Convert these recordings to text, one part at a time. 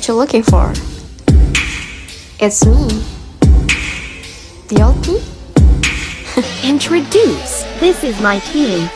what you're looking for. It's me, the old me. Introduce. This is my team.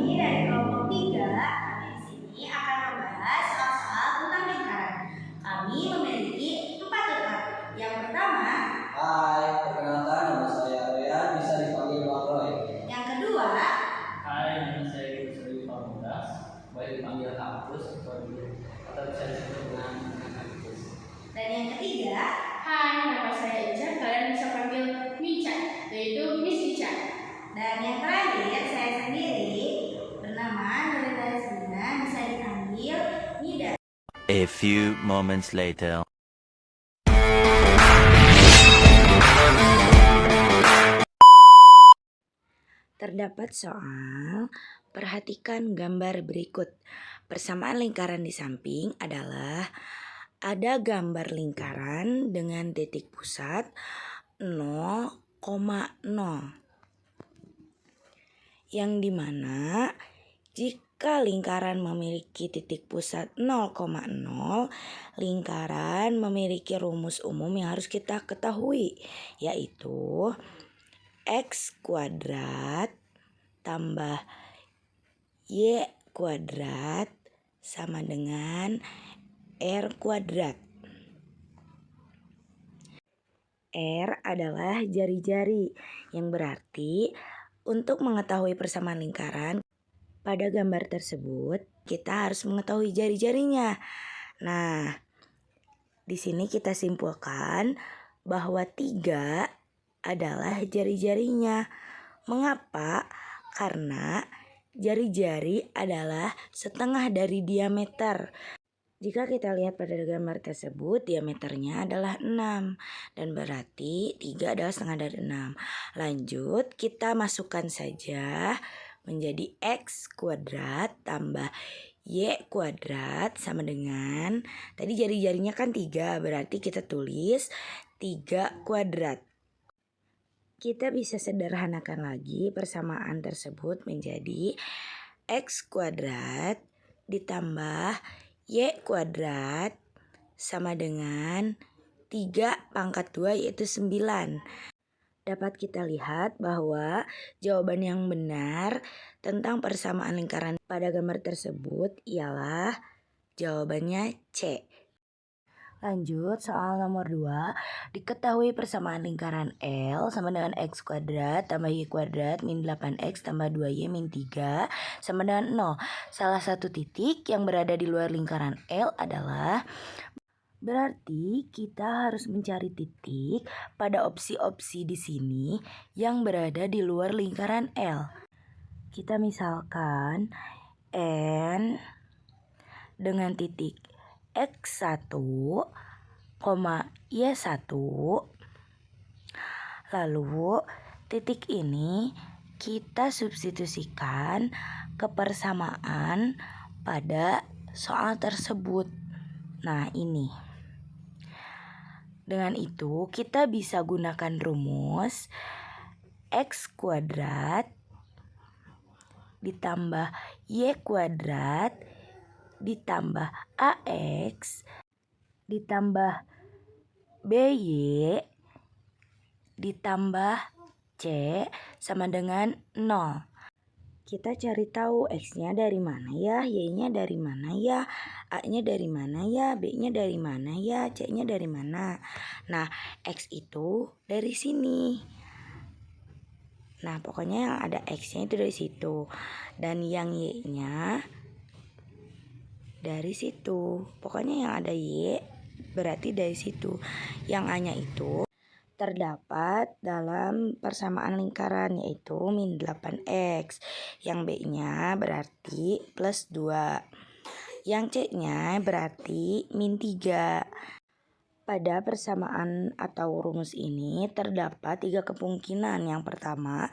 Dari kelompok 3, kami di sini akan membahas soal-soal tentang lingkaran. Kami memiliki 4 rekan. Yang pertama, Hai, perkenalkan nama saya Arya, bisa dipanggil Bang Roy. yang kedua, Hai, nama saya Yusri Pamudas, boleh dipanggil Kampus atau bisa disebut dengan Kampus. dan yang ketiga, Hai, nama saya Ica. Kalian bisa panggil Mica, yaitu Miss Ica. dan yang terakhir saya sendiri bernama Nurita Rizlina, bisa dipanggil Nida. A few moments later. Terdapat soal, perhatikan gambar berikut. Persamaan lingkaran di samping adalah ada gambar lingkaran dengan titik pusat 0,0. Yang dimana jika lingkaran memiliki titik pusat 0,0, lingkaran memiliki rumus umum yang harus kita ketahui, yaitu X kuadrat tambah Y kuadrat sama dengan R kuadrat. R adalah jari-jari, yang berarti untuk mengetahui persamaan lingkaran pada gambar tersebut kita harus mengetahui jari-jarinya. Nah, di sini kita simpulkan bahwa 3 adalah jari-jarinya. Mengapa? Karena jari-jari adalah setengah dari diameter. Jika kita lihat pada gambar tersebut, diameternya adalah 6. Dan berarti 3 adalah setengah dari 6. Lanjut, kita masukkan saja menjadi X kuadrat tambah Y kuadrat sama dengan, tadi jari-jarinya kan 3, berarti kita tulis 3 kuadrat. Kita bisa sederhanakan lagi persamaan tersebut menjadi X kuadrat ditambah Y kuadrat sama dengan 3 pangkat 2 yaitu 9. Dapat kita lihat bahwa jawaban yang benar tentang persamaan lingkaran pada gambar tersebut ialah jawabannya C. Lanjut, soal nomor 2. Diketahui persamaan lingkaran L sama dengan X kuadrat tambah Y kuadrat min 8X tambah 2Y min 3 sama dengan 0. Salah satu titik yang berada di luar lingkaran L adalah, berarti kita harus mencari titik pada opsi-opsi di sini yang berada di luar lingkaran L. Kita misalkan N dengan titik X1, Y1. Lalu titik ini kita substitusikan ke persamaan pada soal tersebut. Nah, ini. Dengan itu kita bisa gunakan rumus X kuadrat ditambah Y kuadrat ditambah AX ditambah BY ditambah C sama dengan 0. Kita cari tahu X-nya dari mana ya, Y-nya dari mana ya, A-nya dari mana ya, B-nya dari mana ya, C-nya dari mana. Nah, X itu dari sini. Nah, pokoknya yang ada X-nya itu dari situ. Dan yang Y-nya dari situ. Pokoknya yang ada Y berarti dari situ. Yang A-nya itu terdapat dalam persamaan lingkaran yaitu min 8X. Yang B-nya berarti plus 2. Yang C-nya berarti min 3. Pada persamaan atau rumus ini terdapat 3 kemungkinan. Yang pertama,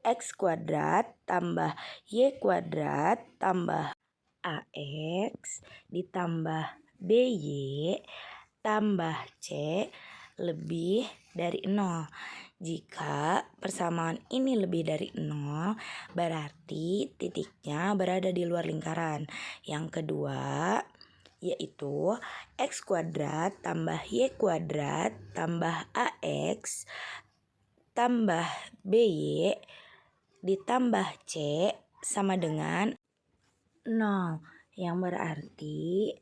X kuadrat tambah Y kuadrat tambah AX ditambah BY tambah C lebih dari 0. Jika persamaan ini lebih dari 0, berarti titiknya berada di luar lingkaran. Yang kedua yaitu X kuadrat tambah Y kuadrat tambah AX tambah BY ditambah C sama dengan 0, yang berarti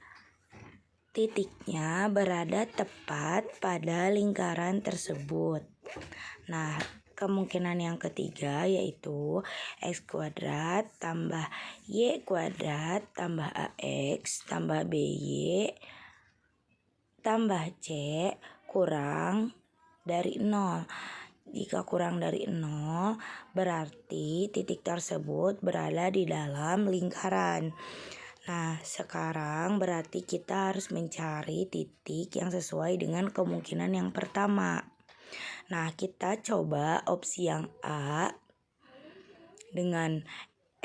titiknya berada tepat pada lingkaran tersebut. Nah, kemungkinan yang ketiga yaitu X kuadrat tambah Y kuadrat tambah AX tambah BY tambah C kurang dari 0. Jika kurang dari 0, berarti titik tersebut berada di dalam lingkaran. Nah, sekarang berarti kita harus mencari titik yang sesuai dengan kemungkinan yang pertama. Nah, kita coba opsi yang A dengan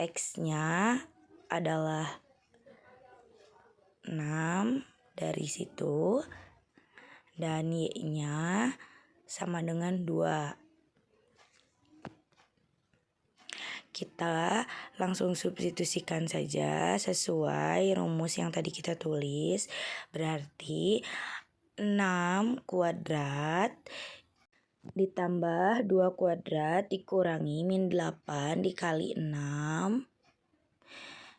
X-nya adalah 6 dari situ dan Y-nya sama dengan 2. Kita langsung substitusikan saja sesuai rumus yang tadi kita tulis. Berarti 6 kuadrat ditambah 2 kuadrat dikurangi min 8 dikali 6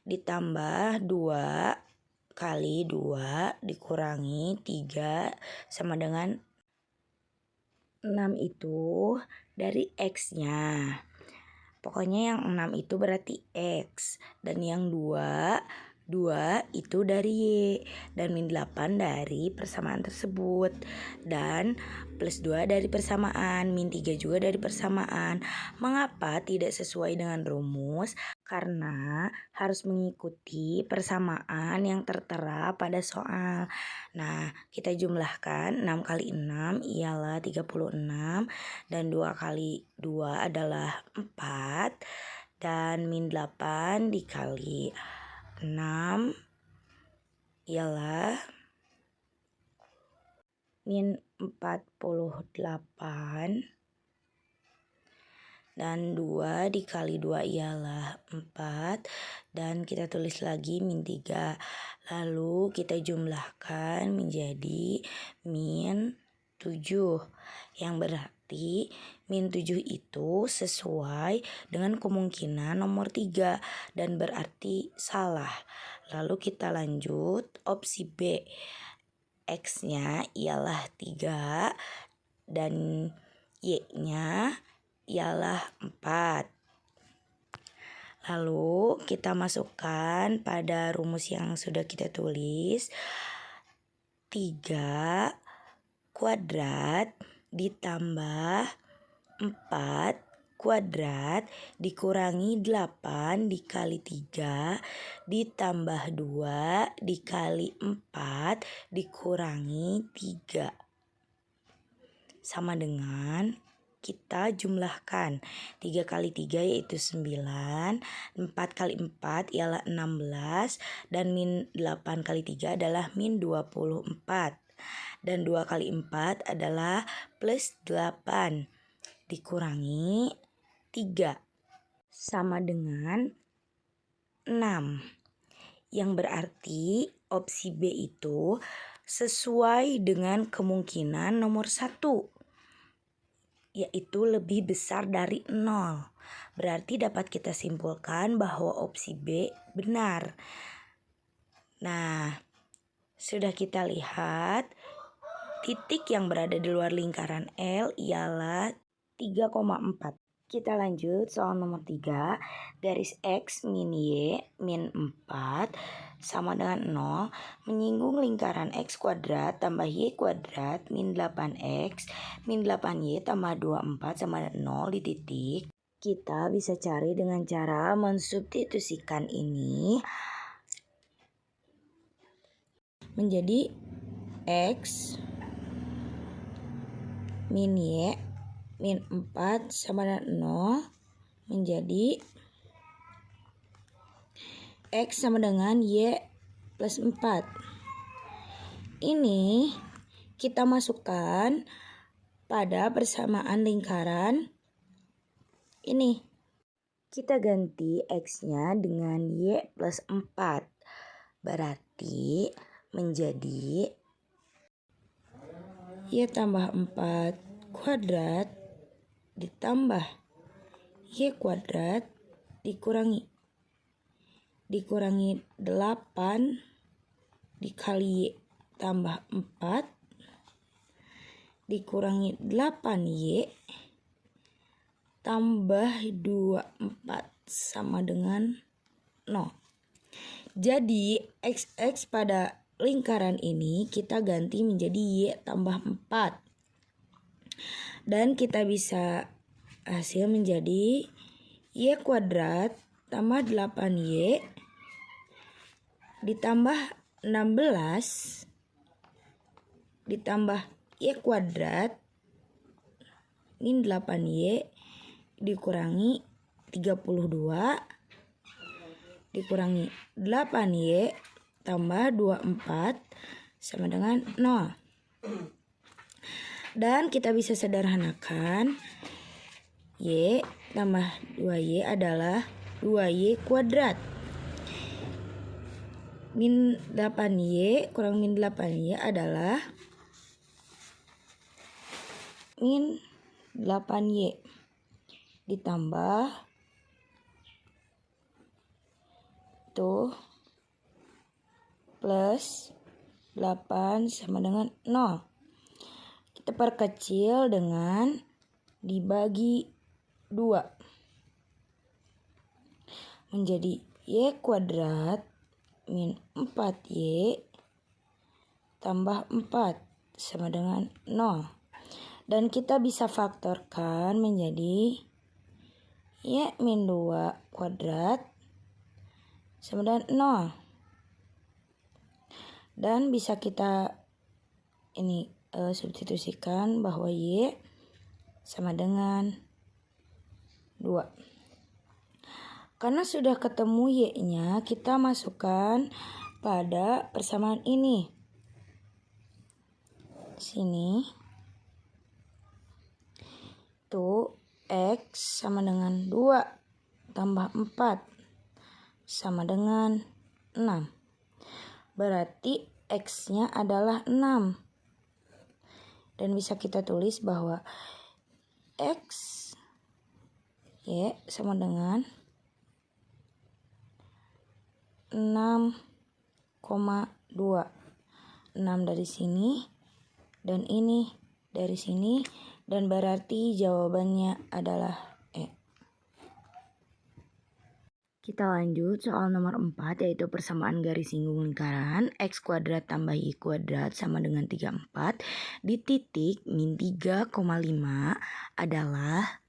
ditambah 2 kali 2 dikurangi 3 sama dengan 6 itu dari X-nya. Pokoknya yang 6 itu berarti X. Dan yang 2 itu dari Y. Dan min 8 dari persamaan tersebut. Dan plus 2 dari persamaan. Min 3 juga dari persamaan. Mengapa tidak sesuai dengan rumus? Karena harus mengikuti persamaan yang tertera pada soal. Nah, kita jumlahkan 6 kali 6 ialah 36. Dan 2 kali 2 adalah 4. Dan min 8 dikali 6 ialah min 48. Dan 2 dikali 2 ialah 4. Dan kita tulis lagi min 3. Lalu kita jumlahkan menjadi min 7. Yang berarti min 7 itu sesuai dengan kemungkinan nomor 3. Dan berarti salah. Lalu kita lanjut opsi B. X-nya ialah 3 dan Y-nya ialah 4. Lalu kita masukkan pada rumus yang sudah kita tulis. 3 kuadrat ditambah 4 kuadrat dikurangi 8 dikali 3 ditambah 2 dikali 4 dikurangi 3 sama dengan kita jumlahkan 3 kali 3 yaitu 9, 4 kali 4 ialah 16 dan min 8 kali 3 adalah min 24 dan 2 kali 4 adalah plus 8 dikurangi 3 sama dengan 6 yang berarti opsi B itu sesuai dengan kemungkinan nomor 1 yaitu lebih besar dari 0. Berarti dapat kita simpulkan bahwa opsi B benar. Nah, sudah kita lihat titik yang berada di luar lingkaran L ialah 3,4. Kita lanjut soal nomor 3. Garis X min Y min 4 sama dengan 0 menyinggung lingkaran X kuadrat tambah Y kuadrat min 8X min 8Y tambah 24 sama dengan 0 di titik. Kita bisa cari dengan cara mensubstitusikan ini menjadi X min Y min 4 sama dengan 0 menjadi X sama dengan Y plus 4. Ini kita masukkan pada persamaan lingkaran ini. Kita ganti X-nya dengan Y plus 4. Berarti menjadi Y tambah 4 kuadrat ditambah Y kuadrat dikurangi 8 dikali Y tambah 4 dikurangi 8Y tambah 24 sama dengan 0. Jadi XX pada lingkaran ini kita ganti menjadi Y tambah 4. Dan kita bisa hasil menjadi Y kuadrat tambah 8Y ditambah 16 ditambah Y kuadrat min 8Y dikurangi 32 dikurangi 8Y tambah 24 sama dengan 0. Dan kita bisa sederhanakan Y tambah 2Y adalah 2Y kuadrat. Min 8Y kurang min 8Y adalah min 8Y ditambah tuh plus 8 sama dengan 0. Kita perkecil dengan dibagi 2 menjadi Y kuadrat min 4Y tambah 4 sama dengan 0. Dan kita bisa faktorkan menjadi Y min 2 kuadrat sama dengan 0. Dan bisa kita ini substitusikan bahwa Y sama dengan 2. Karena sudah ketemu Y-nya, kita masukkan pada persamaan ini. Sini. Tuh, X sama dengan 2 tambah 4 sama dengan 6. Berarti X-nya adalah 6. Dan bisa kita tulis bahwa X Y sama dengan 6,2. 6 dari sini dan ini dari sini, dan berarti jawabannya adalah E. Kita lanjut soal nomor 4, yaitu persamaan garis singgung lingkaran X kuadrat tambah Y kuadrat sama dengan 34 di titik min 3,5 adalah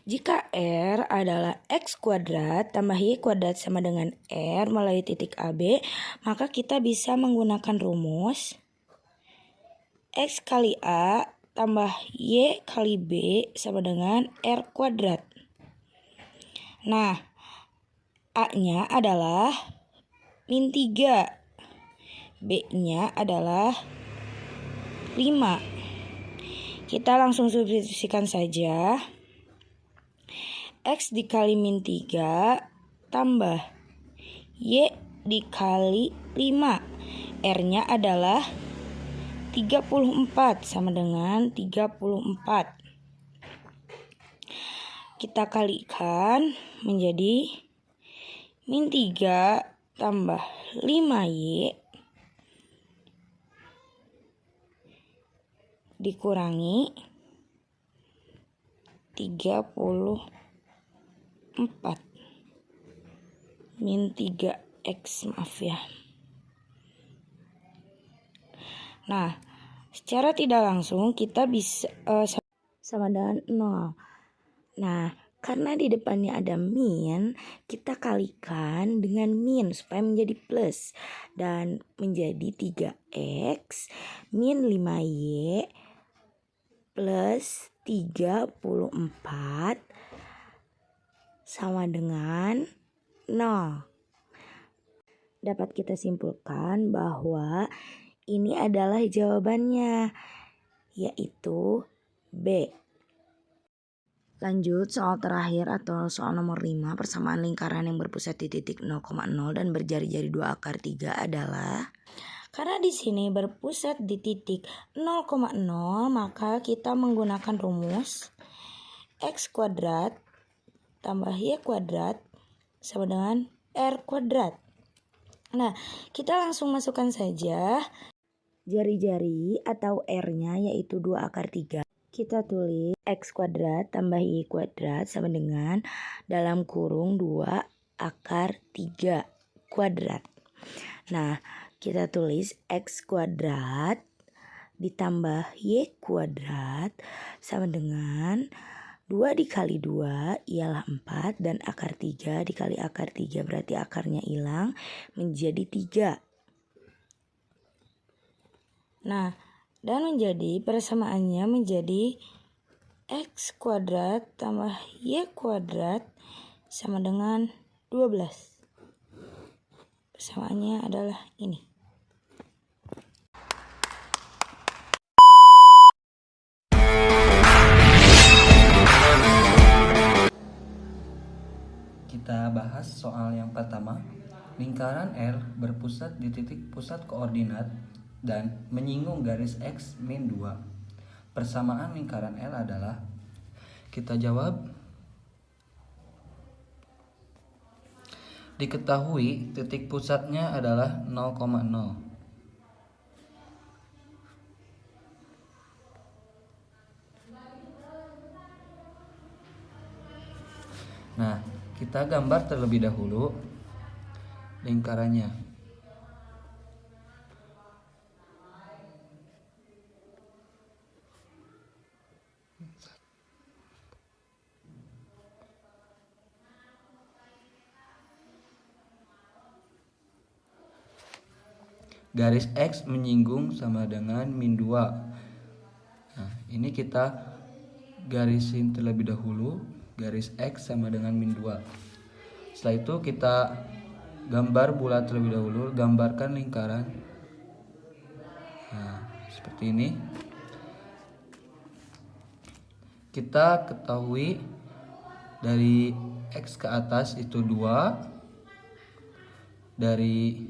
jika R adalah X kuadrat tambah Y kuadrat sama dengan R melalui titik AB, maka kita bisa menggunakan rumus X kali A tambah Y kali B sama dengan R kuadrat. Nah, A-nya adalah min 3, B-nya adalah 5. Kita langsung substitusikan saja. X dikali min 3 tambah Y dikali 5. R-nya adalah 34 sama dengan 34. Kita kalikan menjadi min 3 tambah 5Y dikurangi 34 min 3X, maaf ya. Nah, secara tidak langsung kita bisa sama dengan 0. Nah, karena di depannya ada min, kita kalikan dengan min supaya menjadi plus. Dan menjadi 3X min 5Y plus 34 sama dengan 0. Dapat kita simpulkan bahwa ini adalah jawabannya, yaitu B. Lanjut soal terakhir atau soal nomor 5, persamaan lingkaran yang berpusat di titik 0,0 dan berjari-jari 2 akar 3 adalah, karena di sini berpusat di titik 0,0, maka kita menggunakan rumus X kuadrat tambah Y kuadrat sama dengan R kuadrat. Nah, kita langsung masukkan saja jari-jari atau R-nya yaitu 2 akar 3. Kita tulis X kuadrat tambah Y kuadrat sama dengan dalam kurung 2 akar 3 kuadrat. Nah, kita tulis X kuadrat ditambah Y kuadrat sama dengan 2 dikali 2 ialah 4 dan akar 3 dikali akar 3 berarti akarnya hilang menjadi 3. Nah, dan menjadi persamaannya menjadi X kuadrat tambah Y kuadrat sama dengan 12. Persamaannya adalah ini. Kita bahas soal yang pertama. Lingkaran R berpusat di titik pusat koordinat dan menyinggung garis X min 2. Persamaan lingkaran L adalah, kita jawab, diketahui titik pusatnya adalah 0,0. Nah, kita gambar terlebih dahulu lingkarannya. Garis X menyinggung sama dengan min 2. Nah, ini kita garisin terlebih dahulu. Garis X sama dengan min 2. Setelah itu kita gambar bulat terlebih dahulu, gambarkan lingkaran. Nah, seperti ini. Kita ketahui dari X ke atas itu 2. Dari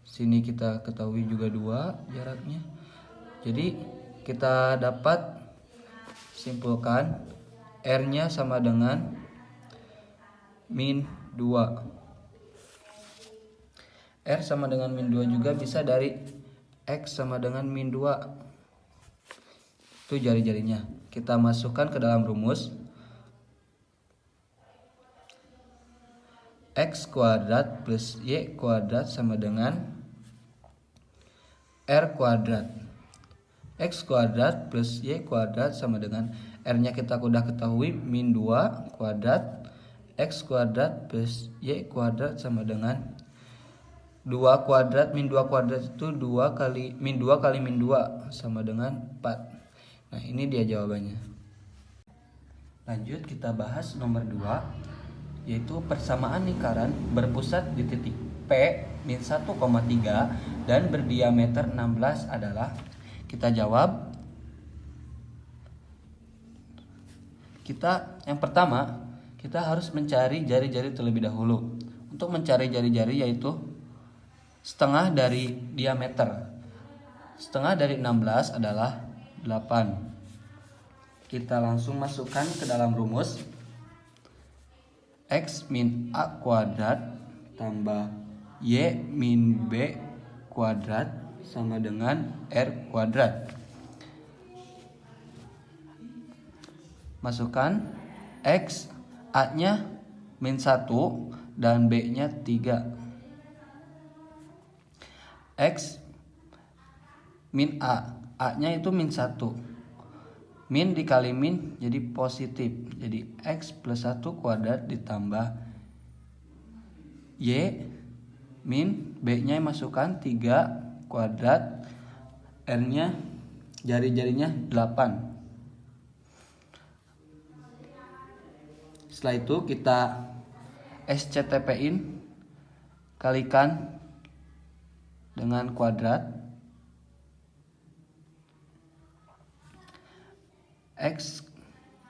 sini kita ketahui juga 2 jaraknya. Jadi kita dapat simpulkan R-nya sama dengan min 2. R sama dengan min 2 juga bisa dari X sama dengan min 2. Itu jari-jarinya. Kita masukkan ke dalam rumus. X kuadrat plus Y kuadrat sama dengan R kuadrat. X kuadrat plus Y kuadrat sama dengan R-nya kita udah ketahui min 2 kuadrat. X kuadrat plus Y kuadrat sama dengan 2 kuadrat min 2 kuadrat itu 2 kali min 2 kali min 2 sama dengan 4. Nah, ini dia jawabannya. Lanjut kita bahas nomor 2, yaitu persamaan lingkaran berpusat di titik P min 1,3 dan berdiameter 16 adalah, kita jawab, yang pertama kita harus mencari jari-jari terlebih dahulu. Untuk mencari jari-jari yaitu setengah dari diameter. Setengah dari 16 adalah 8. Kita langsung masukkan ke dalam rumus. X min A kuadrat tambah Y min B kuadrat sama dengan R kuadrat. Masukkan X, A-nya min 1 dan B-nya 3. X min A, A-nya itu min 1. Min dikali min jadi positif. Jadi X plus 1 kuadrat ditambah Y min B-nya masukkan 3 kuadrat. R-nya jari-jarinya 8. Setelah itu kita SCTP-in, kalikan dengan kuadrat. X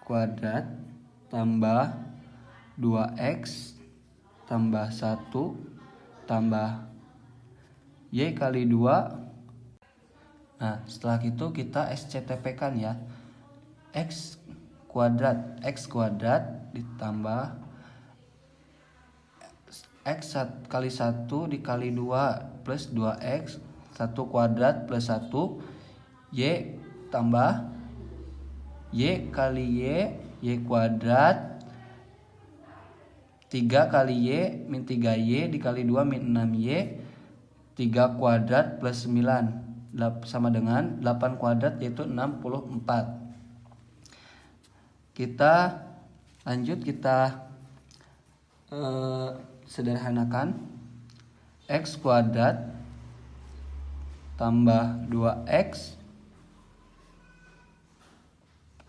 kuadrat tambah 2X tambah 1 tambah Y kali 2. Nah, setelah itu kita SCTP-kan ya. X kuadrat ditambah X kali 1 dikali 2 plus 2X 1 kuadrat plus 1 Y tambah Y kali Y kuadrat 3 kali Y min 3Y dikali 2 min 6Y 3 kuadrat plus 9 sama dengan 8 kuadrat yaitu 64. Kita lanjut, kita sederhanakan. X kuadrat tambah 2X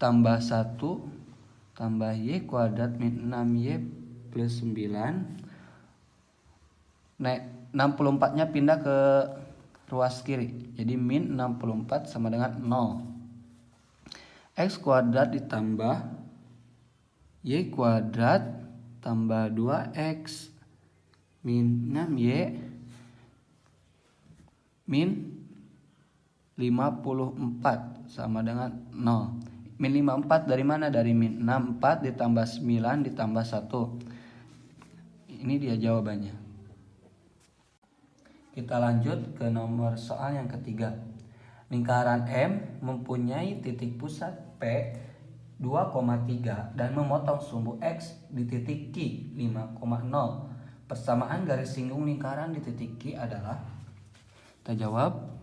tambah 1 tambah Y kuadrat min 6Y plus 9. Nah, 64 nya pindah ke ruas kiri, jadi min 64 sama dengan 0. X kuadrat ditambah Y kuadrat tambah 2X min 6Y min 54 sama dengan 0. Min 54 dari mana? Dari min 64 ditambah 9 ditambah 1. Ini dia jawabannya. Kita lanjut ke nomor soal yang ketiga. Lingkaran M mempunyai titik pusat P 2,3 dan memotong sumbu X di titik Q 5,0. Persamaan garis singgung lingkaran di titik Q adalah, kita jawab.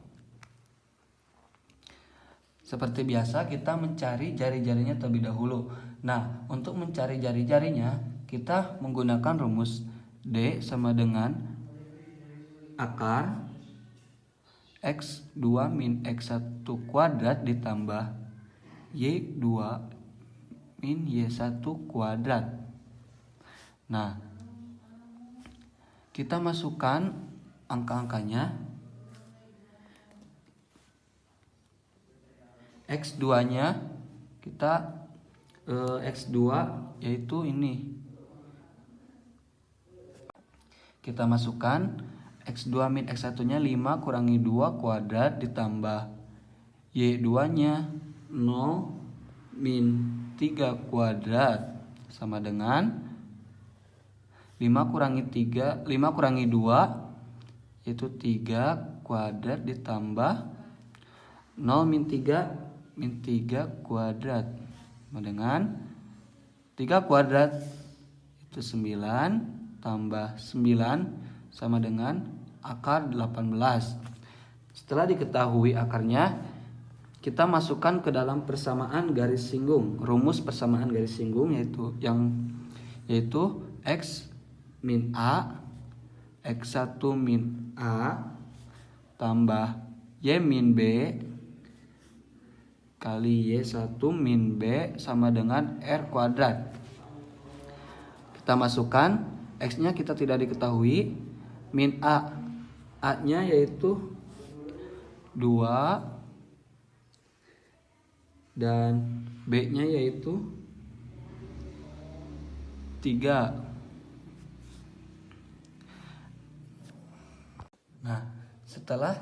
Seperti biasa kita mencari jari-jarinya terlebih dahulu. Nah, untuk mencari jari-jarinya kita menggunakan rumus D sama dengan akar X2 min X1 kuadrat ditambah Y2 min Y1 kuadrat. Nah, kita masukkan angka-angkanya. X2 nya kita X2 yaitu ini. Kita masukkan X2 min X1 nya 5 kurangi 2 kuadrat ditambah Y2 nya 0 min 3 kuadrat sama dengan 5 kurangi 2 yaitu 3 kuadrat ditambah 0 min 3 kuadrat sama dengan 3 kuadrat itu 9 tambah 9 sama dengan akar 18. Setelah diketahui akarnya, kita masukkan ke dalam persamaan garis singgung. Rumus persamaan garis singgung yaitu X min A X1 min A tambah Y min B kali Y1 min B sama dengan R kuadrat. Kita masukkan X nya kita tidak diketahui, min A nya yaitu 2 dan B nya yaitu 3. Nah, setelah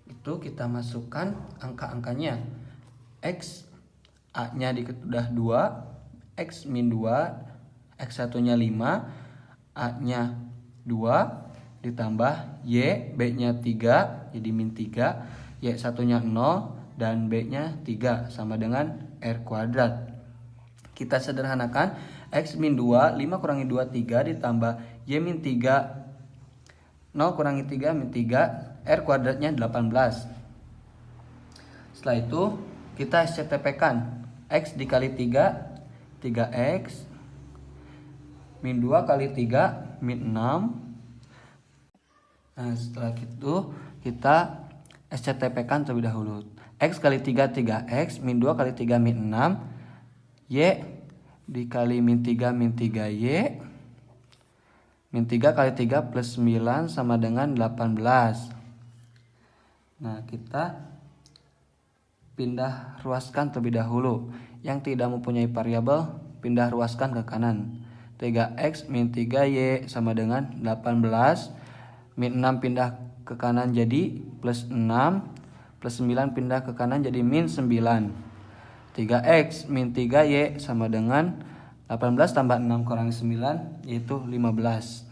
itu kita masukkan angka-angkanya. X A nya udah 2, X min 2, X1 nya 5, A nya 2 ditambah Y, B nya 3 jadi min 3, Y1 nya 0 dan B nya 3 sama dengan R kuadrat. Kita sederhanakan. X min 2 5 kurangi 2 3 ditambah Y min 3 0 kurangi 3 min 3, R kuadratnya 18. Setelah itu kita SCTP-kan. X dikali 3 3X min 2 kali 3 min 6. Nah, setelah itu kita SCTP-kan terlebih dahulu. X kali 3 3X min 2 kali 3 min 6, Y dikali min 3Y. Min 3 kali 3 plus 9 sama dengan 18. Nah, kita pindah ruaskan terlebih dahulu. Yang tidak mempunyai variabel, pindah ruaskan ke kanan. 3X min 3Y sama dengan 18. Min 6 pindah ke kanan jadi plus 6. Plus 9 pindah ke kanan jadi min 9. 3X min 3Y sama dengan 18 tambah 6 kurangi 9 yaitu 15.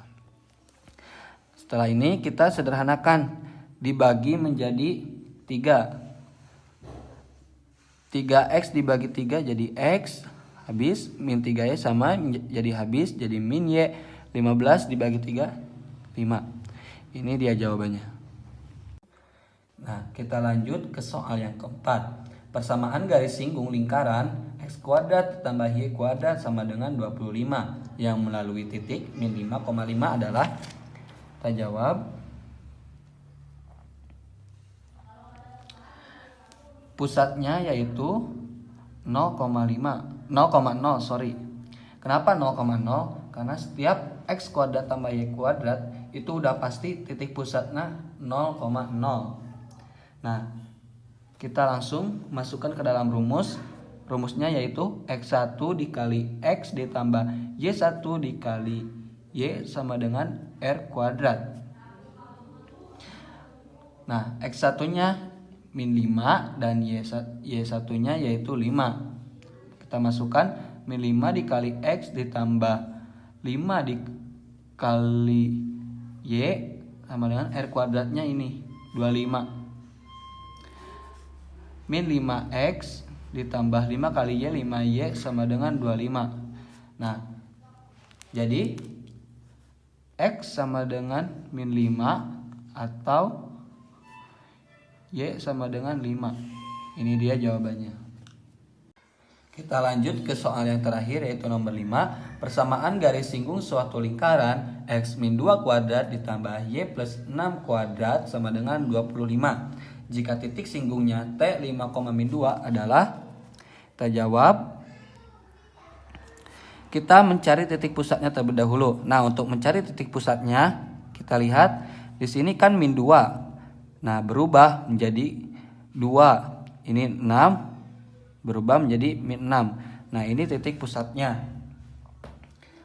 Setelah ini kita sederhanakan, dibagi menjadi 3. 3X dibagi 3 jadi X, habis. Min 3Y sama jadi habis, jadi min Y. 15 dibagi 3, 5. Ini dia jawabannya. Nah, kita lanjut ke soal yang keempat. Persamaan garis singgung lingkaran X kuadrat tambah Y kuadrat sama dengan 25 yang melalui titik min 5,5 adalah, kita jawab pusatnya yaitu 0,0 sorry. Kenapa 0,0? Karena setiap X kuadrat tambah Y kuadrat itu udah pasti titik pusatnya 0,0. Nah, kita langsung masukkan ke dalam rumus. Rumusnya yaitu X1 dikali X ditambah Y1 dikali Y sama dengan R kuadrat. Nah, X1-nya min 5 dan Y1-nya yaitu 5. Kita masukkan min 5 dikali X ditambah 5 dikali Y sama dengan R kuadratnya ini 25. Min 5X ditambah 5 kali Y, 5Y sama dengan 25. Nah, jadi X sama dengan min 5 atau Y sama dengan 5. Ini dia jawabannya. Kita lanjut ke soal yang terakhir yaitu nomor 5. Persamaan garis singgung suatu lingkaran X min 2 kuadrat ditambah Y plus 6 kuadrat sama dengan 25. Jika titik singgungnya T 5, min 2 adalah, kita jawab, kita mencari titik pusatnya terlebih dahulu. Nah, untuk mencari titik pusatnya, kita lihat di sini kan min 2. Nah, berubah menjadi 2. Ini 6 berubah menjadi min 6. Nah, ini titik pusatnya.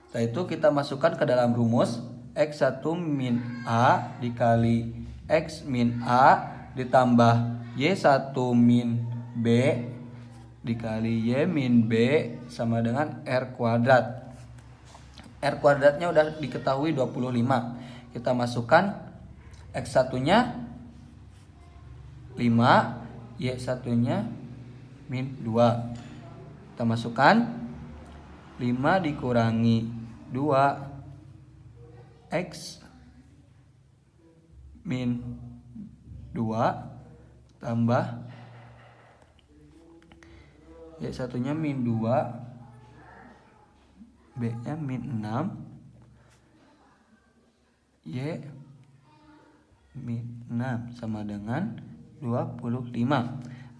Setelah itu kita masukkan ke dalam rumus X1 min A dikali X min A ditambah Y1 min B dikali Y min B sama dengan R kuadrat. R kuadratnya udah diketahui 25. Kita masukkan X1-nya 5, Y1-nya min 2. Kita masukkan 5 dikurangi 2 X min 2 tambah Y1-nya min 2, B-nya min 6, Y min 6 sama dengan 25.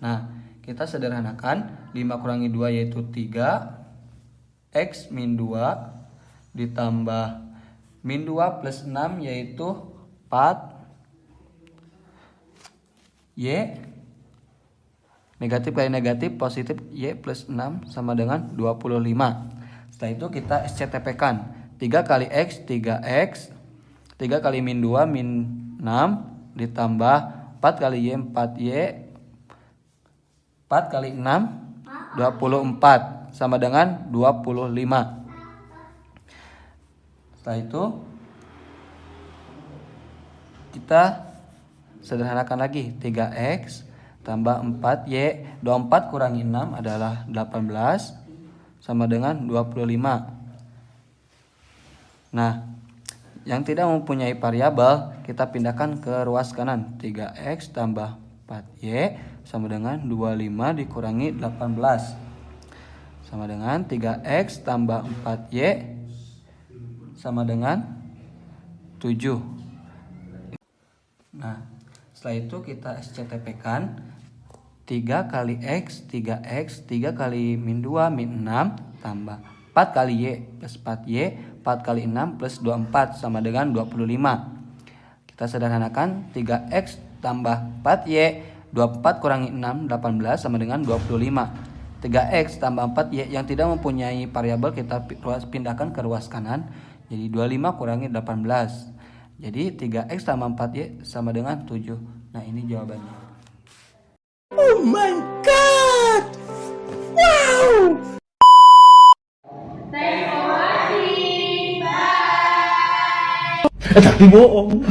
Nah, kita sederhanakan 5 kurangi 2 yaitu 3, X min 2 ditambah min 2 plus 6 yaitu 4, Y negatif kali negatif positif Y plus 6 sama dengan 25. Setelah itu kita SCTP-kan 3 kali X 3X, 3 kali min 2 min 6 ditambah 4 kali Y 4Y, 4 kali 6 24 sama dengan 25. Setelah itu kita sederhanakan lagi 3X tambah 4Y, 24 kurangi 6 adalah 18 sama dengan 25. Nah, yang tidak mempunyai variabel kita pindahkan ke ruas kanan. 3X tambah 4Y sama dengan 25 dikurangi 18 sama dengan 3X tambah 4Y sama dengan 7. Nah, setelah itu kita SCTP-kan 3 kali X 3X, 3 kali min 2 min 6 tambah 4 kali Y plus 4Y, 4 kali 6 plus 24 sama dengan 25. Kita sederhanakan, 3X tambah 4Y, 24 kurangi 6, 18 sama dengan 25. 3X tambah 4Y yang tidak mempunyai variabel kita pindahkan ke ruas kanan. Jadi 25 kurangi 18. Jadi 3X tambah 4Y sama dengan 7. Nah ini jawabannya. Oh my god! Wow! Thanks for watching. Bye. Tapi bohong.